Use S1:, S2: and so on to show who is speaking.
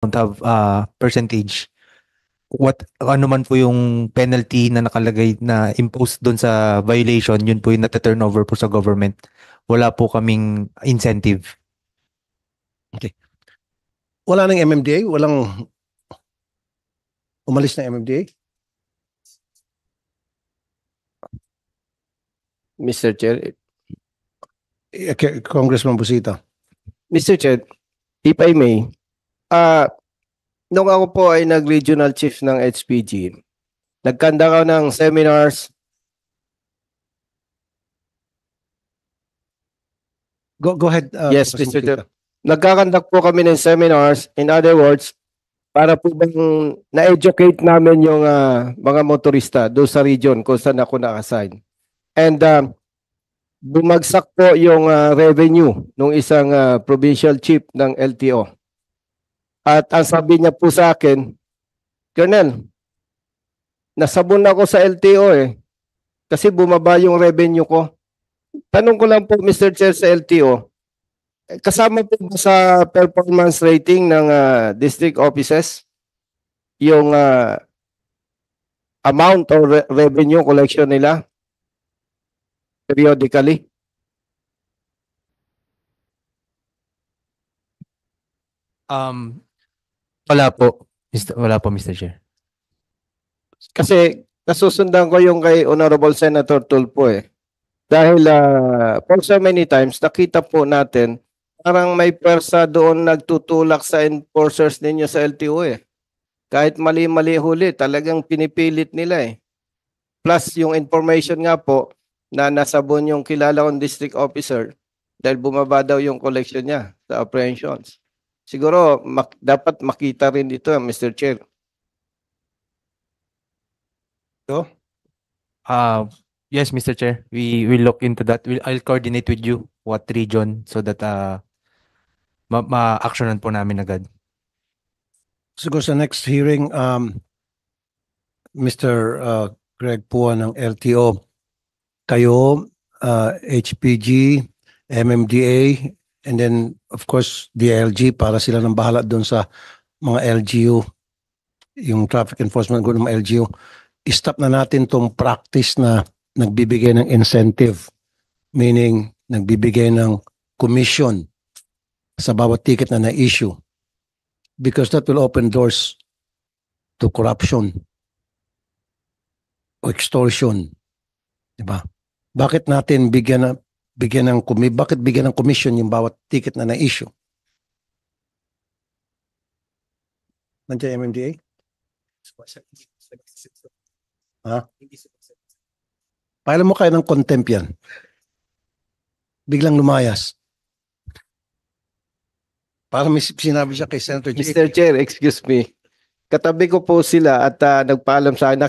S1: don't have percentage, ano man po yung penalty na nakalagay na imposed doon sa violation, yun po yung nata-turnover po sa government. Wala po kaming incentive.
S2: Okay. Wala nang MMDA? Walang umalis na MMDA?
S3: Mr. Chair,
S2: Congressman Busita.
S3: Mr. Chair, if I may, nung ako po ay nag-regional chief ng HPG, nagkanda ako ng seminars.
S2: Go ahead.
S3: Yes,
S2: Congressman
S3: Mr. Chair.
S2: Busita.
S3: Nagkakandak po kami ng seminars, in other words, para po bang na-educate namin yung mga motorista doon sa region kung saan ako na-assign. And bumagsak po yung revenue ng isang provincial chief ng LTO. At ang sabi niya po sa akin, Colonel, nasabon ako sa LTO kasi bumaba yung revenue ko. Tanong ko lang po, Mr. Chair, sa LTO, kasama po ba sa performance rating ng district offices yung amount or revenue collection nila periodically?
S1: Wala po, Mr. Chair.
S3: Kasi nasusundan ko yung kay Honorable Senator Tulfo Dahil for so many times, nakita po natin parang may pwersa doon nagtutulak sa enforcers ninyo sa LTO Kahit mali-mali huli, talagang pinipilit nila Plus yung information nga po na nasabon yung kilala kong district officer dahil bumaba daw yung collection niya sa apprehensions. Siguro dapat makita rin dito, Mr. Chair.
S1: Yes, Mr. Chair. We will look into that. I'll coordinate with you what region so that ma-actionan po namin agad.
S2: Siguro sa next hearing, Mr. Greg Pua ng LTO, kayo, HPG, MMDA, and then of course DILG para sila nang bahala doon sa mga LGU, yung traffic enforcement group ng mga LGU. I-stop na natin tong practice na nagbibigay ng incentive, meaning nagbibigay ng commission sa bawat ticket na na-issue, because that will open doors to corruption o extortion. Diba? Bakit natin bigyan ng commission yung bawat ticket na na-issue? Nandiyan MMDA? Ha? Pailan mo kayo ng contempt yan? Biglang lumayas. Para may sinabi siya kay Senator J.
S3: Mr. Chair, excuse me. Katabi ko po sila at nagpaalam sa akin.